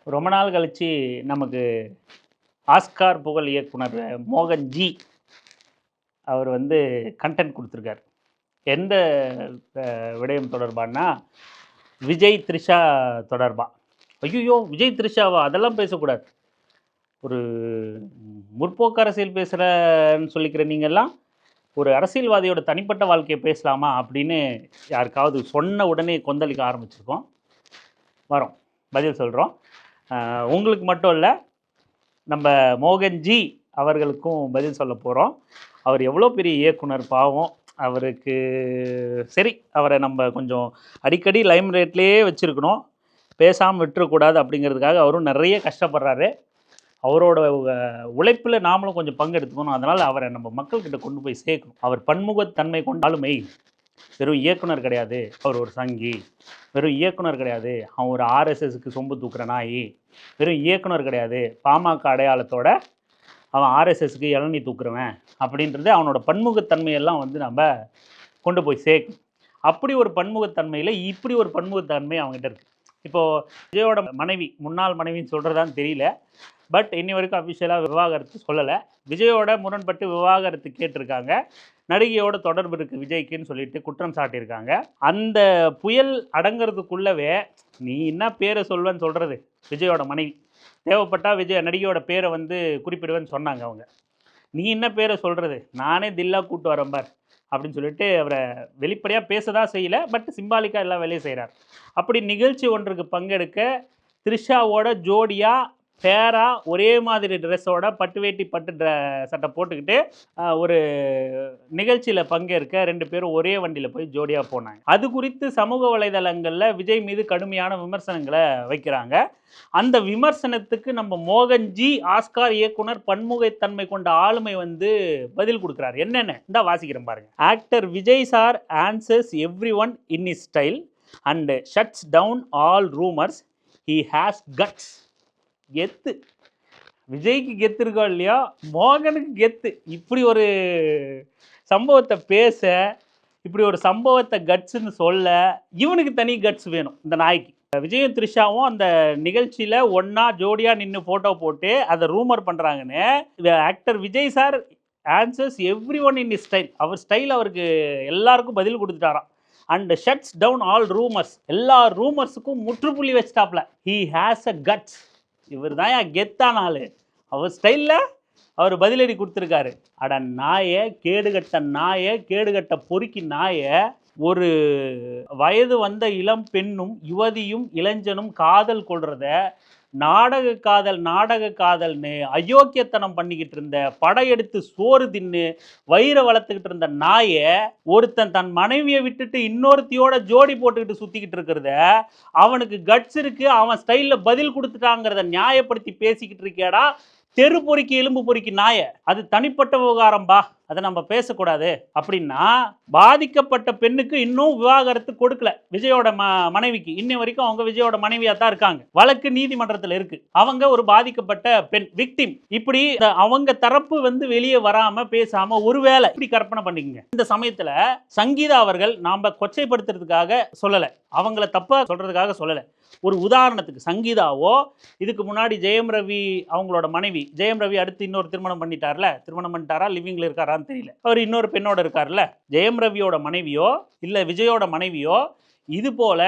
ரொம்ப நாள் கழிச்சு நமக்கு ஆஸ்கார் புகழ் இயக்குனர் மோகன்ஜி அவர் வந்து கண்டென்ட் கொடுத்துருக்கார். எந்த விடயம் தொடர்பானா விஜய் த்ரிஷா தொடர்பா. ஐயோ விஜய் த்ரிஷாவா, அதெல்லாம் பேசக்கூடாது. ஒரு முற்போக்கு அரசியல் பேசுகிறன்னு சொல்லிக்கிற நீங்கள்லாம் ஒரு அரசியல்வாதியோட தனிப்பட்ட வாழ்க்கையை பேசலாமா அப்படின்னு யாருக்காவது சொன்ன உடனே கொந்தளிக்க ஆரம்பிச்சிருக்கோம். வரோம், பதில் சொல்கிறோம். உங்களுக்கு மட்டும் இல்லை, நம்ம மோகன்ஜி அவர்களுக்கும் பதில் சொல்ல போகிறோம். அவர் எவ்வளோ பெரிய இயக்குனர், பாவம் அவருக்கு. சரி, அவரை நம்ம கொஞ்சம் அடிக்கடி லைம் ரேட்லேயே வச்சுருக்கணும், பேசாமல் விட்டுறக்கூடாது அப்படிங்கிறதுக்காக அவரும் நிறைய கஷ்டப்படுறாரு. அவரோட உழைப்பில் நாமளும் கொஞ்சம் பங்கெடுத்துக்கணும். அதனால் அவரை நம்ம மக்கள்கிட்ட கொண்டு போய் சேர்க்கணும். அவர் பன்முகத்தன்மை கொண்ட ஆளுமை. வெறும் இயக்குனர் கிடையாது, அவர் ஒரு சங்கி. வெறும் இயக்குனர் கிடையாது, அவன் ஒரு ஆர்எஸ்எஸ்க்கு சொம்பு தூக்குற நாய். வெறும் இயக்குனர் கிடையாது, பாமக அடையாளத்தோட அவன் ஆர்எஸ்எஸ்க்கு இளநீ தூக்குறவன் அப்படின்றது அவனோட பன்முகத்தன்மையெல்லாம் வந்து நம்ம கொண்டு போய் சேர்க்கணும். அப்படி ஒரு பன்முகத்தன்மையில் இப்படி ஒரு பன்முகத்தன்மை அவங்ககிட்ட இருக்குது. இப்போது விஜயோட மனைவி, முன்னாள் மனைவின்னு சொல்கிறதான்னு தெரியல, பட் இன்னி வரைக்கும் அஃபிஷியலாக விவாகரத்து சொல்லலை. விஜயோட முரண்பட்டு விவாகரத்து கேட்டிருக்காங்க. நடிகையோட தொடர்பு இருக்குது விஜய்க்குன்னு சொல்லிட்டு குற்றம் சாட்டியிருக்காங்க. அந்த புயல் அடங்கிறதுக்குள்ளவே நீ என்ன பேரை சொல்வேன்னு சொல்கிறது விஜயோட மனைவி. தேவைப்பட்டால் நடிகையோட பேரை வந்து குறிப்பிடுவேன்னு சொன்னாங்க அவங்க. நீ என்ன பேரை சொல்கிறது, நானே தில்லா கூட்டு வரேன் பார் அப்படின்னு சொல்லிட்டு அவரை வெளிப்படையாக பேச தான் செய்யலை, பட் சிம்பாலிக்காக எல்லா வேலையும் செய்கிறார். அப்படி நிகழ்ச்சி ஒன்றுக்கு பங்கெடுக்க த்ரிஷாவோட ஜோடியாக பேரா ஒரே மாதிரி ட்ரெஸ்ஸோட பட்டு வேட்டி பட்டு சட்டை போட்டுக்கிட்டு ஒரு நிகழ்ச்சியில் பங்கேற்க ரெண்டு பேரும் ஒரே வண்டியில் போய் ஜோடியாக போனாங்க. அது குறித்து சமூக வலைதளங்களில் விஜய் மீது கடுமையான விமர்சனங்களை வைக்கிறாங்க. அந்த விமர்சனத்துக்கு நம்ம மோகன்ஜி, ஆஸ்கார் இயக்குனர், பன்முகத்தன்மை கொண்ட ஆளுமை வந்து பதில் கொடுக்குறாரு. என்னென்ன இந்த வாசிக்கிறேன் பாருங்க. Actor Vijay sir answers every one in his style and shuts down all rumours. He has guts. கெத்து. விஜய்க்கு கெத்து இருக்கோ இல்லையோ, மோகனுக்கு கெத்து. இப்படி ஒரு சம்பவத்தை பேச, இப்படி ஒரு சம்பவத்தை கட்ஸுன்னு சொல்ல இவனுக்கு தனி கட்ஸ் வேணும் இந்த நாய்க்கு. விஜயும் த்ரிஷாவும் அந்த நிகழ்ச்சியில் ஒன்றா ஜோடியாக நின்று ஃபோட்டோ போட்டு அதை ரூமர் பண்ணுறாங்கன்னு actor Vijay sir answers every one in his style. அவர் ஸ்டைல் அவருக்கு எல்லாருக்கும் பதில் கொடுத்துட்டாராம். And shuts down all rumours. எல்லா ரூமர்ஸுக்கும் முற்றுப்புள்ளி வச்சிட்டாப்ல. He has a guts. இவர் தான் கெத்தான ஆள். அவர் ஸ்டைலில் அவர் பதிலடி கொடுத்துருக்காரு. அட நாயை, கேடுகட்ட நாயை, கேடுகட்ட பொறுக்கி நாயை. ஒரு வயது வந்த இளம் பெண்ணும் யுவதியும் இளைஞனும் காதல் கொள்றத நாடக காதல்னு அயோக்கியத்தனம் பண்ணிக்கிட்டு இருந்த, படையெடுத்து சோறு தின்னு வயிறை வளர்த்துக்கிட்டு இருந்த நாயை ஒருத்தன் தன் மனைவியை விட்டுட்டு இன்னொருத்தியோட ஜோடி போட்டுக்கிட்டு சுற்றிக்கிட்டு இருக்கிறத, அவனுக்கு கட்ஸ் இருக்கு, அவன் ஸ்டைலில் பதில் கொடுத்துட்டாங்கிறத நியாயப்படுத்தி பேசிக்கிட்டு இருக்கேடா தெரு பொறுக்கி எலும்பு பொறுக்கி நாய. அது தனிப்பட்ட விவகாரம்பா, அதை நம்ம பேசக்கூடாது அப்படின்னா, பாதிக்கப்பட்ட பெண்ணுக்கு இன்னும் விவாகரத்து கொடுக்கல விஜயோட மனைவிக்கு. இன்னை வரைக்கும் அவங்க விஜயோட மனைவியா தான் இருக்காங்க. வழக்கு நீதிமன்றத்தில் இருக்கு. அவங்க ஒரு பாதிக்கப்பட்ட பெண், விக்டிம். இப்படி அவங்க தரப்பு வந்து வெளியே வராம பேசாம ஒருவேளை இப்படி கற்பனை பண்ணிக்கங்க. இந்த சமயத்துல சங்கீதா அவர்கள் நாம கொச்சைப்படுத்துறதுக்காக சொல்லலை, அவங்கள தப்பா சொல்றதுக்காக சொல்லலை. ஒரு உதாரணத்துக்கு, சங்கீதாவோ இதுக்கு முன்னாடி ஜெயம் ரவி அவங்களோட மனைவி, ஜெயம் ரவி அடுத்து இன்னொரு திருமணம் பண்ணிட்டாரா, லிவிங்ல இருக்காரான்னு தெரியல, அவர் இன்னொரு பெண்ணோட இருக்கார்ல, ஜெயம் ரவியோட மனைவியோ இல்லை விஜயோட மனைவியோ இது போல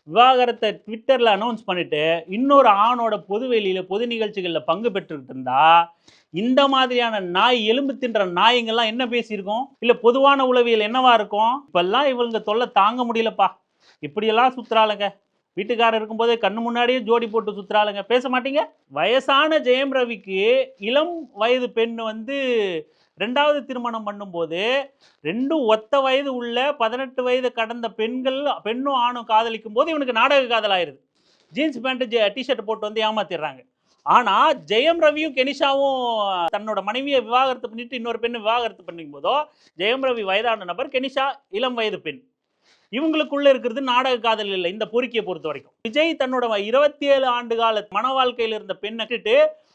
விவாகரத்தை ட்விட்டரில் அனௌன்ஸ் பண்ணிட்டு இன்னொரு ஆணோட பொதுவெளியில் பொது நிகழ்ச்சிகளில் பங்கு பெற்றுக்கிட்டு இருந்தா, இந்த மாதிரியான நாய், எலும்பு தின்ற நாய்ங்கெல்லாம் என்ன பேசியிருக்கோம்? இல்லை பொதுவான உளவியல் என்னவா இருக்கும்? இப்பெல்லாம் இவங்க தொல்லை தாங்க முடியலப்பா, இப்படியெல்லாம் சுற்றுறாளுங்க, வீட்டுக்காரர் இருக்கும்போதே கண்ணு முன்னாடியே ஜோடி போட்டு சுற்றுறாளுங்க, பேச மாட்டீங்க. வயசான ஜெயம் ரவிக்கு இளம் வயது பெண் வந்து ரெண்டாவது திருமணம் பண்ணும்போது ரெண்டும் ஒத்த வயது உள்ள 18 வயது கடந்த பெண்ணும் ஆணும் காதலிக்கும் போது இவனுக்கு நாடக காதல் ஆயிடுது. ஜீன்ஸ் பேண்ட் டிஷர்ட் போட்டு வந்து ஏமாத்திடுறாங்க. ஆனால் ஜெயம் ரவியும் கெனிஷாவும் தன்னோட மனைவியை விவாகரத்து பண்ணிட்டு இன்னொரு பெண்ணை விவாகரத்து பண்ணிக்கும் போதோ, ஜெயம் ரவி வயதான நபர், கெனிஷா இளம் வயது பெண். இவங்களுக்குள்ள இருக்கிறது நாடக காதல் இல்லை இந்த பொறுக்கியை பொறுத்த வரைக்கும். விஜய் தன்னோட 27 ஆண்டு கால மன வாழ்க்கையில் இருந்த பெண்ணை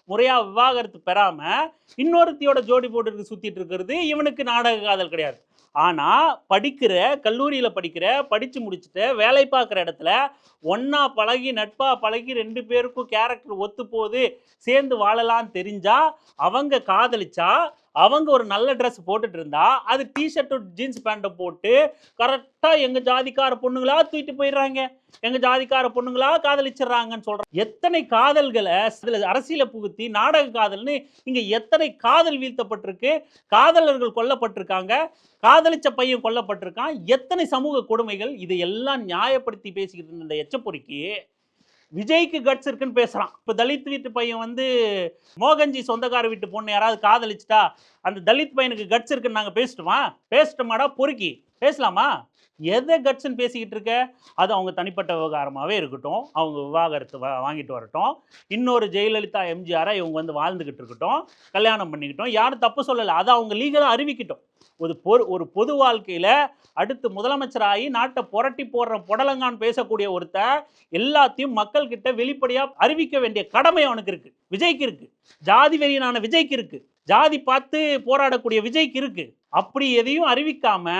முறையா விவாகரத்து பெறாம இன்னொருத்தியோட ஜோடி போட்டு சுத்திட்டு இருக்கிறது இவனுக்கு நாடக காதல் கிடையாது. ஆனால் படிக்கிற கல்லூரியில் படித்து முடிச்சுட்டு வேலை பார்க்குற இடத்துல ஒன்றா பழகி நட்பாக பழகி 2 பேருக்கும் கேரக்டர் ஒத்து போகுது, சேர்ந்து வாழலான்னு தெரிஞ்சா, அவங்க காதலிச்சா, அவங்க ஒரு நல்ல ட்ரெஸ் போட்டுட்டு இருந்தா, அது டிஷர்ட்டு ஜீன்ஸ் பேண்ட்டை போட்டு கரெக்டாக எங்கள் ஜாதிக்கார பொண்ணுங்களா தூக்கிட்டு போயிடுறாங்க, எங்கள் ஜாதிக்கார பொண்ணுங்களா காதலிச்சிடுறாங்கன்னு சொல்கிறாங்க. எத்தனை காதல்களை அதில் அரசியலை புகுத்தி நாடக காதல்னு இங்கே எத்தனை காதல் வீழ்த்தப்பட்டிருக்கு, காதலர்கள் கொல்லப்பட்டிருக்காங்க, காதலிச்ச பையன் கொல்லப்பட்டிருக்கான், எத்தனை சமூக கொடுமைகள். இதையெல்லாம் நியாயப்படுத்தி பேசிக்கிட்டு இருந்த இந்த எச்சப்பொறிக்கு விஜய்க்கு கட்ஸ் இருக்குன்னு பேசுகிறான். இப்போ தலித் வீட்டு பையன் வந்து மோகன்ஜி சொந்தக்கார வீட்டு பொண்ணு யாராவது காதலிச்சிட்டா அந்த தலித் பையனுக்கு கட்ஸ் இருக்குன்னு நாங்கள் பேசிட்டோமாடா பொறுக்கி பேசலாமா? எதை கட்ஸ்ன்னு பேசிக்கிட்டு இருக்க? அது அவங்க தனிப்பட்ட விவகாரமாகவே இருக்கட்டும், அவங்க விவாகரத்து வாங்கிட்டு வரட்டும், இன்னொரு ஜெயலலிதா எம்ஜிஆரை இவங்க வந்து வாழ்ந்துக்கிட்டு இருக்கட்டும், கல்யாணம் பண்ணிக்கிட்டோம், யாரும் தப்பு சொல்லலை, அதை அவங்க லீகலாக அறிவிக்கட்டும். ஒரு பொது வாழ்க்கையில் அடுத்து முதலமைச்சராகி நாட்டை புரட்டி போடுற புடலங்கான்னு பேசக்கூடிய ஒருத்தர் எல்லாத்தையும் மக்கள்கிட்ட வெளிப்படையாக அறிவிக்க வேண்டிய கடமை அவனுக்கு இருக்குது, விஜய்க்கு இருக்குது, ஜாதி வெறியனான விஜய்க்கு இருக்குது, ஜாதி பார்த்து போராடக்கூடிய விஜய்க்கு இருக்கு. அப்படி எதையும் அறிவிக்காம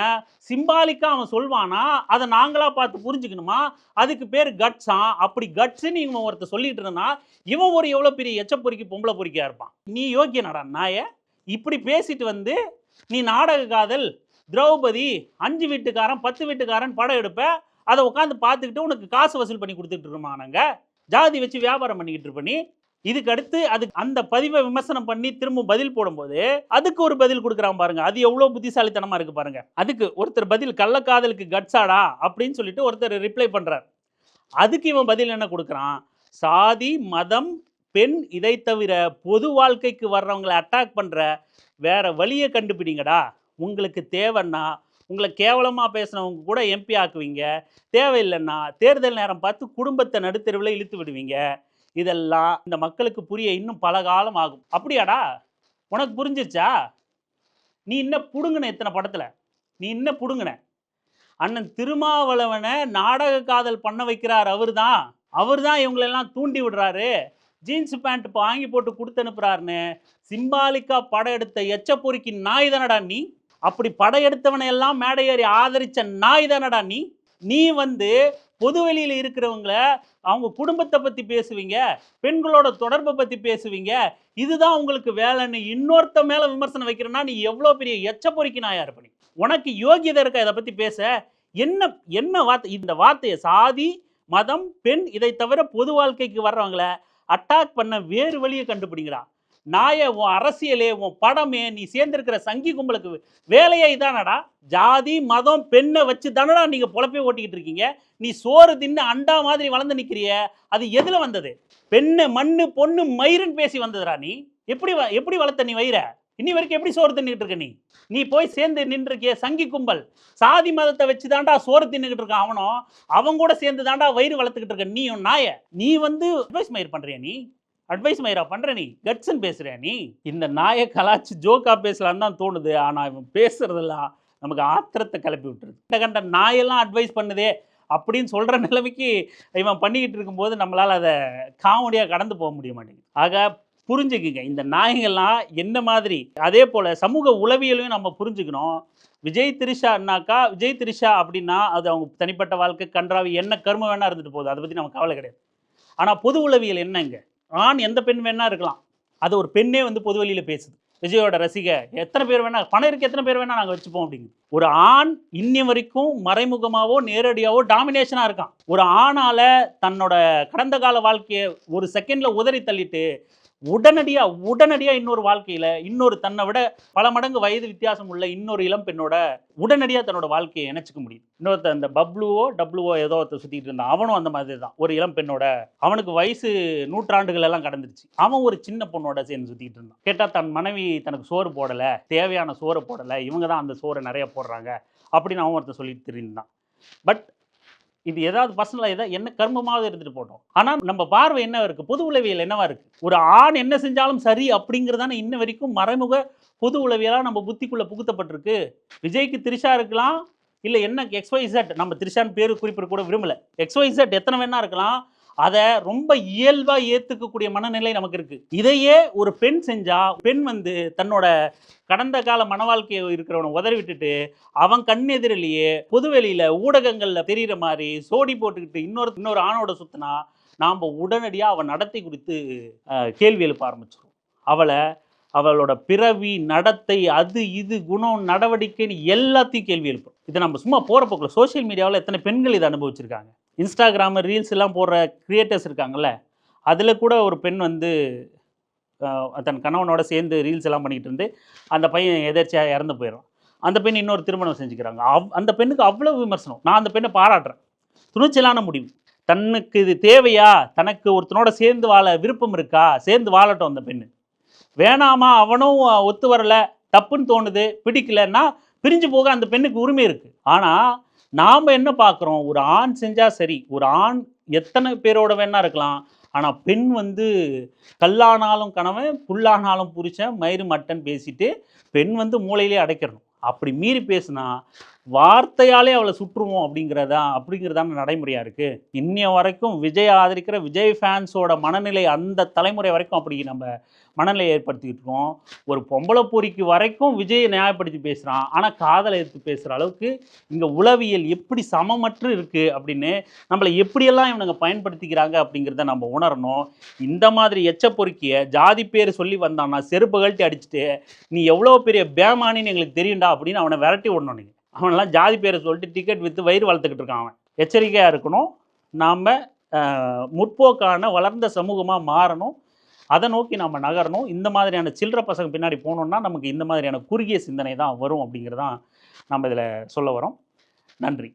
சிம்பாலிக்கா அவன் சொல்வானா, அதை நாங்களா பார்த்து புரிஞ்சுக்கணுமா? அதுக்கு பேர் கட்ஸா? அப்படி கட்ஸ்ன்னு இவன் ஒருத்தர் சொல்லிட்டு இருந்தா இவன் ஒரு எவ்வளோ பெரிய எச்சப்பொறிக்கு பொம்பளை பொறிக்கா இருப்பான். நீ யோக்கியனடா நாய? இப்படி பேசிட்டு வந்து நீ நாடக காதல் திரௌபதி 5 வீட்டுக்காரன் 10 வீட்டுக்காரன் படம் எடுப்ப, அதை உட்காந்து பார்த்துக்கிட்டு உனக்கு காசு வசூல் பண்ணி கொடுத்துட்டு இருக்கோமா? நாங்கள் ஜாதி வச்சு வியாபாரம் பண்ணிக்கிட்டு இருப்ப. இதுக்கு அடுத்து அதுக்கு அந்த பதிவை விமர்சனம் பண்ணி திரும்ப பதில் போடும்போது அதுக்கு ஒரு பதில் கொடுக்குறான் பாருங்க. அது எவ்வளோ புத்திசாலித்தனமா இருக்கு பாருங்க. அதுக்கு ஒருத்தர் பதில் கள்ளக்காதலுக்கு கட்ஸாடா அப்படின்னு சொல்லிட்டு ஒருத்தர் ரிப்ளை பண்றார். அதுக்கு இவன் பதில் என்ன கொடுக்குறான்? சாதி மதம் பெண் இதை தவிர பொது வாழ்க்கைக்கு வர்றவங்களை அட்டாக் பண்ற வேற வழியை கண்டுபிடிங்கடா. உங்களுக்கு தேவைன்னா உங்களை கேவலமாக பேசினவங்க கூட எம்பி ஆக்குவீங்க, தேவையில்லைன்னா தேர்தல் நேரம் பார்த்து குடும்பத்தை நடுத்தெருவில் இழுத்து விடுவீங்க. இதெல்லாம் இந்த மக்களுக்கு புரிய இன்னும் பல காலம் ஆகும். அப்படியாடா? உனக்கு புரிஞ்சிருச்சா? நீ இன்னும் புடுங்கின இத்தனை படத்தில் நீ இன்னும் புடுங்கின. அண்ணன் திருமாவளவனை நாடக காதல் பண்ண வைக்கிறார் அவர் தான் இவங்களெல்லாம் தூண்டி விடுறாரு, ஜீன்ஸ் பேண்ட் இப்போ வாங்கி போட்டு கொடுத்து அனுப்புறாருன்னு சிம்பாலிக்கா படம் எடுத்த எச்சப்பொறிக்கு நாய் தானடா நீ? அப்படி படம் எடுத்தவனை எல்லாம் மேடை ஏறி ஆதரிச்ச நாய் தானடா நீ? நீ வந்து பொதுவெளியில் இருக்கிறவங்கள அவங்க குடும்பத்தை பற்றி பேசுவீங்க, பெண்களோட தொடர்பை பற்றி பேசுவீங்க, இதுதான் உங்களுக்கு வேலைன்னு இன்னொருத்த மேலே விமர்சனம் வைக்கிறேன்னா நீ எவ்வளோ பெரிய எச்சப்பொறிக்கு நாயா இருப்ப? நீ உனக்கு யோகியதை இருக்கா இதை பற்றி பேச? என்ன வார்த்தை? இந்த வார்த்தையை சாதி மதம் பெண் இதை தவிர பொது வாழ்க்கைக்கு வர்றவங்கள அட்டாக் பண்ண வேறு வழியை கண்டுபிடிங்களா? நாய உன் அரசியலே உன் படமே நீ சேர்ந்திருக்கிற சங்கி கும்பலுக்கு வேலையை தானடா? ஜாதி மதம் பெண்ணை வச்சு தானடா நீங்க பொழப்பே ஓட்டிக்கிட்டு இருக்கீங்க. நீ சோறு தின்னு அண்டா மாதிரி வளர்ந்து நிற்கிறிய, அது எதுல வந்தது? பெண்ணு மண்ணு பொண்ணு மயிருன்னு பேசி வந்ததுடா. நீ எப்படி வளர்த்த நீ வயிற? இன்னி வரைக்கும் எப்படி சோறு தின்னுக்கிட்டு இருக்க? நீ போய் சேர்ந்து நின்றுருக்கிய சங்கி கும்பல் சாதி மதத்தை வச்சு தாண்டா சோறு தின்னுக்கிட்டு இருக்கான். அவன் கூட சேர்ந்து தாண்டா வயிறு வளர்த்துக்கிட்டு இருக்க. நீயும் நாய, நீ வந்து அட்வைஸ் மயிர் பண்றிய? நீ அட்வைஸ் மயிரா பண்ற? நீ கட்ஸ்ன்னு பேசுறியா? நீ இந்த நாயை கலாச்சு ஜோக்கா பேசலான்னு தான் தோணுது. ஆனால் இவன் பேசுறதெல்லாம் நமக்கு ஆத்திரத்தை கிளப்பி விட்டுருது. கண்ட நாயெல்லாம் அட்வைஸ் பண்ணுதே அப்படின்னு சொல்கிற நிலைமைக்கு இவன் பண்ணிக்கிட்டு இருக்கும்போது நம்மளால் அதை காமெடியாக கடந்து போக முடிய மாட்டேங்குது. ஆக புரிஞ்சுக்குங்க இந்த நாயங்கள்லாம் என்ன மாதிரி. அதே போல் சமூக உளவியலையும் நம்ம புரிஞ்சுக்கணும். விஜய் திரிஷா அப்படின்னா அது அவங்க தனிப்பட்ட வாழ்க்கை கன்றாவி என்ன கர்மம் வேணா இருந்துட்டு போகுது, அதை பற்றி நம்ம கவலை கிடையாது. ஆனால் பொது உளவியல் என்னங்க? ஆண் எந்த பெண் வேணா இருக்கலாம், அது ஒரு பெண்ணே வந்து பொது வழியில் பேசுது. விஜயோட ரசிக எத்தனை பேர் வேணா, பணம் இருக்கு எத்தனை பேர் வேணா நாங்கள் வச்சுப்போம் அப்படிங்குது. ஒரு ஆண் இன்னி வரைக்கும் மறைமுகமாவோ நேரடியாவோ டாமினேஷனாக இருக்கான். ஒரு ஆணால் தன்னோட கடந்த கால வாழ்க்கையை ஒரு செகண்டில் உதறி தள்ளிட்டு உடனடியாக இன்னொரு வாழ்க்கையில் இன்னொரு தன்னை விட பல மடங்கு வயது வித்தியாசம் உள்ள இன்னொரு இளம் பெண்ணோட உடனடியாக தன்னோட வாழ்க்கையை இணைச்சிக்க முடியும். இன்னொருத்த அந்த டப்ளுவோ ஏதோ ஒருத்தர் சுற்றிட்டு இருந்தான், அவனும் அந்த மாதிரி தான். ஒரு இளம் பெண்ணோட, அவனுக்கு வயசு நூற்றாண்டுகள் எல்லாம் கடந்துருச்சு, அவன் ஒரு சின்ன பொண்ணோட சேர்ந்து சுற்றிட்டு இருந்தான். கேட்டால் தன் மனைவி தனக்கு சோறு போடலை, தேவையான சோறு போடலை, இவங்க தான் அந்த சோறை நிறைய போடுறாங்க அப்படின்னு அவன் ஒருத்தர் சொல்லிட்டு தெரிந்தான். பட் இது ஏதாவது பர்சனலாக என்ன கர்மமாவது இருந்துட்டு போட்டோம். ஆனால் நம்ம பார்வை என்ன இருக்குது? பொது உளவியல் என்னவா இருக்குது? ஒரு ஆண் என்ன செஞ்சாலும் சரி அப்படிங்கிறதான இன்ன வரைக்கும் மறைமுக பொது உளவியலாக நம்ம புத்திக்குள்ளே புகுத்தப்பட்டிருக்கு. விஜய்க்கு திரிஷா இருக்கலாம், இல்லை என்ன XYZ, நம்ம திரிஷான்னு பேர் குறிப்பிட கூட விரும்பலை, XYZ எத்தனை வேணா இருக்கலாம். அதை ரொம்ப இயல்பாக ஏற்றுக்கக்கூடிய மனநிலை நமக்கு இருக்குது. இதையே ஒரு பெண் செஞ்சால், பெண் வந்து தன்னோட கடந்த கால மன வாழ்க்கையை இருக்கிறவனை உதறி விட்டுட்டு அவன் கண் எதிரிலேயே பொதுவெளியில் ஊடகங்களில் தெரிகிற மாதிரி சோடி போட்டுக்கிட்டு இன்னொரு ஆணோட சுற்றினா நாம் உடனடியாக அவன் நடத்தை குறித்து கேள்வி எழுப்ப ஆரம்பிச்சிடும். அவளோட பிறவி, நடத்தை, அது இது குணம், நடவடிக்கைன்னு எல்லாத்தையும் கேள்வி எழுப்போம். இதை நம்ம சும்மா போகிற போக்கில் சோஷியல் மீடியாவில் எத்தனை பெண்கள் இதை அனுபவிச்சிருக்காங்க. இன்ஸ்டாகிராம் ரீல்ஸ் எல்லாம் போடுற கிரியேட்டர்ஸ் இருக்காங்கல்ல, அதில் கூட ஒரு பெண் வந்து தன் கணவனோட சேர்ந்து ரீல்ஸ் எல்லாம் பண்ணிக்கிட்டு இருந்து அந்த பையன் எதேர்ச்சியாக இறந்து போயிடும். அந்த பெண் இன்னொரு திருமணம் செஞ்சுக்கிறாங்க. அந்த பெண்ணுக்கு அவ்வளோ விமர்சனம். நான் அந்த பெண்ணை பாராட்டுறேன். துணிச்சலான முடிவு. தனக்கு இது தேவையா, தனக்கு ஒருத்தனோட சேர்ந்து வாழ விருப்பம் இருக்கா, சேர்ந்து வாழட்டும். அந்த பெண்ணு வேணாமா, அவனும் ஒத்து வரல, தப்புன்னு தோணுது, பிடிக்கலன்னா பிரிஞ்சு போக அந்த பெண்ணுக்கு உரிமை இருக்குது. ஆனால் நாம் என்ன பார்க்குறோம், ஒரு ஆண் செஞ்சால் சரி, ஒரு ஆண் எத்தனை பேரோட வேணா இருக்கலாம், ஆனால் பெண் வந்து கல்லானாலும் கணவன், புல்லானாலும் புருஷன், மயிறு மட்டன் பேசிட்டு பெண் வந்து மூளையிலே அடைக்கிறணும். அப்படி மீறி பேசுனா வார்த்தையாலே அவளை சுற்றுவோம் அப்படிங்கிறதான நடைமுறையாக இருக்குது. இன்னைய வரைக்கும் விஜய் ஆதரிக்கிற விஜய் ஃபேன்ஸோட மனநிலை அந்த தலைமுறை வரைக்கும் அப்படி நம்ம மனநிலை ஏற்படுத்திக்கிட்டு இருக்கோம். ஒரு பொம்பளை பொறிக்கு வரைக்கும் விஜயை நியாயப்படுத்தி பேசுகிறான். ஆனால் காதலை எடுத்து பேசுகிற அளவுக்கு இங்கே உளவியல் எப்படி சமமற்று இருக்குது அப்படின்னு நம்மளை எப்படியெல்லாம் இவனுங்க பயன்படுத்திக்கிறாங்க அப்படிங்கிறத நம்ம உணரணும். இந்த மாதிரி எச்ச பொறுக்கிய ஜாதி பேர் சொல்லி வந்தான்னா செருப்பு கழட்டி அடிச்சுட்டு நீ எவ்வளோ பெரிய பேமானின்னு எங்களுக்கு தெரியும்டா அப்படின்னு அவனை விரட்டி விடணும். நீங்கள் அவனெல்லாம் ஜாதி பேரை சொல்லிட்டு டிக்கெட் விற்று வயிறு வளர்த்துக்கிட்டு இருக்கான். அவன் எச்சரிக்கையாக இருக்கணும். நாம் முற்போக்கான வளர்ந்த சமூகமாக மாறணும். அதை நோக்கி நம்ம நகரணும். இந்த மாதிரியான சில்லற பசங்க பின்னாடி போனோம்னா நமக்கு இந்த மாதிரியான குறுகிய சிந்தனை தான் வரும் அப்படிங்கிறதான் நம்ம இதில் சொல்ல வரோம். நன்றி.